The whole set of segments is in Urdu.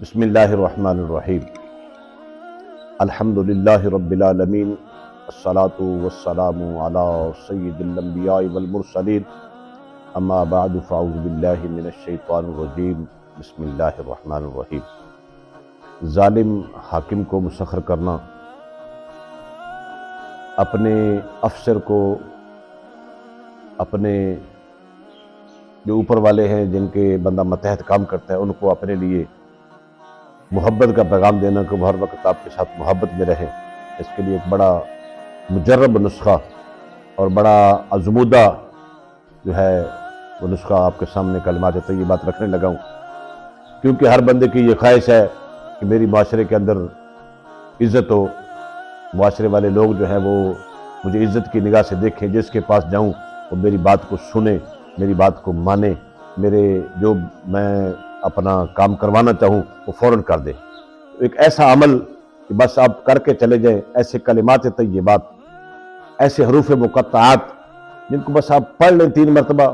بسم اللہ الرحمن الرحیم الحمدللہ رب العالمین الصلاۃ والسلام علی سید الانبیاء والمرسلین اما بعد فاعوذ باللہ من الشیطان الرجیم بسم اللہ الرحمن الرحیم۔ ظالم حاکم کو مسخر کرنا، اپنے افسر کو، اپنے جو اوپر والے ہیں جن کے بندہ ماتحت کام کرتا ہے ان کو اپنے لیے محبت کا پیغام دینا کہ وہ ہر وقت آپ کے ساتھ محبت میں رہیں، اس کے لیے ایک بڑا مجرب نسخہ اور بڑا آزمودہ جو ہے وہ نسخہ آپ کے سامنے کلمات طیبات رکھنے لگا ہوں، کیونکہ ہر بندے کی یہ خواہش ہے کہ میری معاشرے کے اندر عزت ہو، معاشرے والے لوگ جو ہیں وہ مجھے عزت کی نگاہ سے دیکھیں، جس کے پاس جاؤں وہ میری بات کو سنے، میری بات کو مانے، میرے جو میں اپنا کام کروانا چاہوں وہ فوراً کر دے۔ ایک ایسا عمل کہ بس آپ کر کے چلے جائیں، ایسے کلمات طیبات، ایسے حروف مقطعات جن کو بس آپ پڑھ لیں 3 مرتبہ،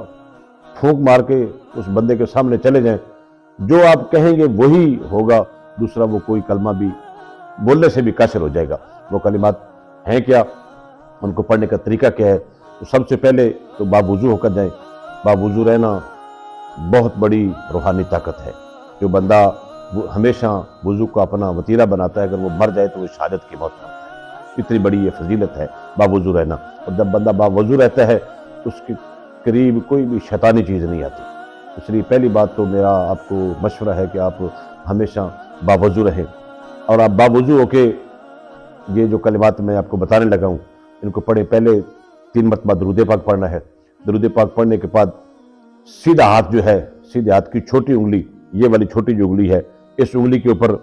پھونک مار کے اس بندے کے سامنے چلے جائیں، جو آپ کہیں گے وہی ہوگا، دوسرا وہ کوئی کلمہ بھی بولنے سے بھی قاصر ہو جائے گا۔ وہ کلمات ہیں کیا، ان کو پڑھنے کا طریقہ کیا ہے؟ تو سب سے پہلے تو باوضو ہو کر جائیں۔ باوضو رہنا بہت بڑی روحانی طاقت ہے۔ جو بندہ ہمیشہ وضو کو اپنا وطیرہ بناتا ہے، اگر وہ مر جائے تو وہ شہادت کی موت مرتا ہے۔ اتنی بڑی یہ فضیلت ہے باوضو رہنا، اور جب بندہ باوضو رہتا ہے تو اس کے قریب کوئی بھی شیطانی چیز نہیں آتی۔ اس لیے پہلی بات تو میرا آپ کو مشورہ ہے کہ آپ ہمیشہ باوضو رہیں، اور آپ باوضو ہو کے یہ جو کلمات میں آپ کو بتانے لگا ہوں ان کو پڑھیں۔ پہلے 3 مرتبہ درود پاک پڑھنا ہے۔ درود پاک پڑھنے کے بعد سیدھا ہاتھ جو ہے، سیدھے ہاتھ کی چھوٹی انگلی، یہ والی چھوٹی جو انگلی ہے، اس انگلی کے اوپر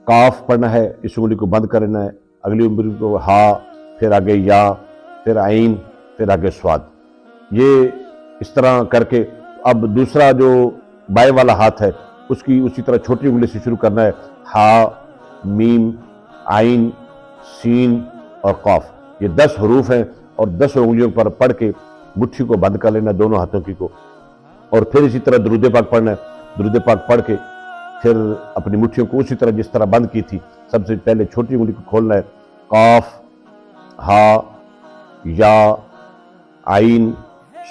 کاف پڑھنا ہے، اس انگلی کو بند کرنا ہے، اگلی انگلی کو ہا، پھر آگے یا، پھر عین، پھر آگے سواد۔ یہ اس طرح کر کے اب دوسرا جو بائیں والا ہاتھ ہے اس کی اسی طرح چھوٹی انگلی سے شروع کرنا ہے، ہا، میم، عین، سین اور قاف۔ یہ 10 حروف ہیں اور 10 انگلیوں پر پڑھ کے مٹھی کو بند کر لینا، دونوں ہاتھوں کی کو، اور پھر اسی طرح درود پاک پڑھنا ہے۔ درود پاک پڑھ کے پھر اپنی مٹھیوں کو اسی طرح جس طرح بند کی تھی، سب سے پہلے چھوٹی انگلی کو کھولنا ہے، قاف، ہا، یا، عین،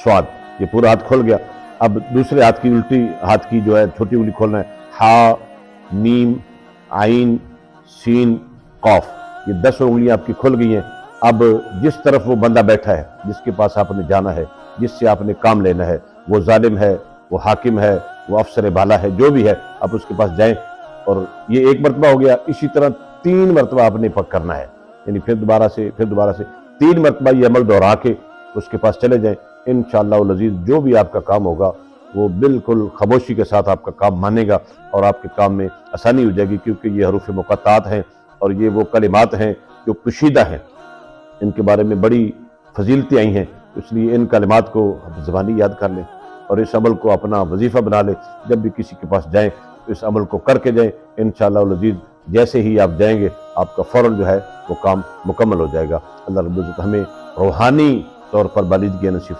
سواد، یہ پورا ہاتھ کھول گیا۔ اب دوسرے ہاتھ کی الٹی ہاتھ کی جو ہے چھوٹی انگلی کھولنا ہے، ہا، میم، عین، سین، قاف۔ یہ 10 انگلیاں آپ کی کھل گئی ہیں۔ اب جس طرف وہ بندہ بیٹھا ہے، جس کے پاس آپ نے جانا ہے، جس سے آپ نے کام لینا ہے، وہ ظالم ہے، وہ حاکم ہے، وہ افسر بالا ہے، جو بھی ہے، آپ اس کے پاس جائیں، اور یہ 1 مرتبہ ہو گیا۔ اسی طرح 3 مرتبہ آپ نے پک کرنا ہے، یعنی پھر دوبارہ سے 3 مرتبہ یہ عمل دہرا کے اس کے پاس چلے جائیں۔ انشاءاللہ العزیز جو بھی آپ کا کام ہوگا وہ بالکل خاموشی کے ساتھ آپ کا کام مانے گا، اور آپ کے کام میں آسانی ہو جائے گی، کیونکہ یہ حروف مقطعات ہیں اور یہ وہ کلمات ہیں جو کشیدہ ہیں، ان کے بارے میں بڑی فضیلتیں آئی ہیں، اس لیے ان کلمات کو زبانی یاد کر لیں اور اس عمل کو اپنا وظیفہ بنا لیں۔ جب بھی کسی کے پاس جائیں تو اس عمل کو کر کے جائیں، انشاءاللہ العزیز جیسے ہی آپ جائیں گے آپ کا فوراً جو ہے وہ کام مکمل ہو جائے گا۔ اللہ رب العزت ہمیں روحانی طور پر بالغی نصیب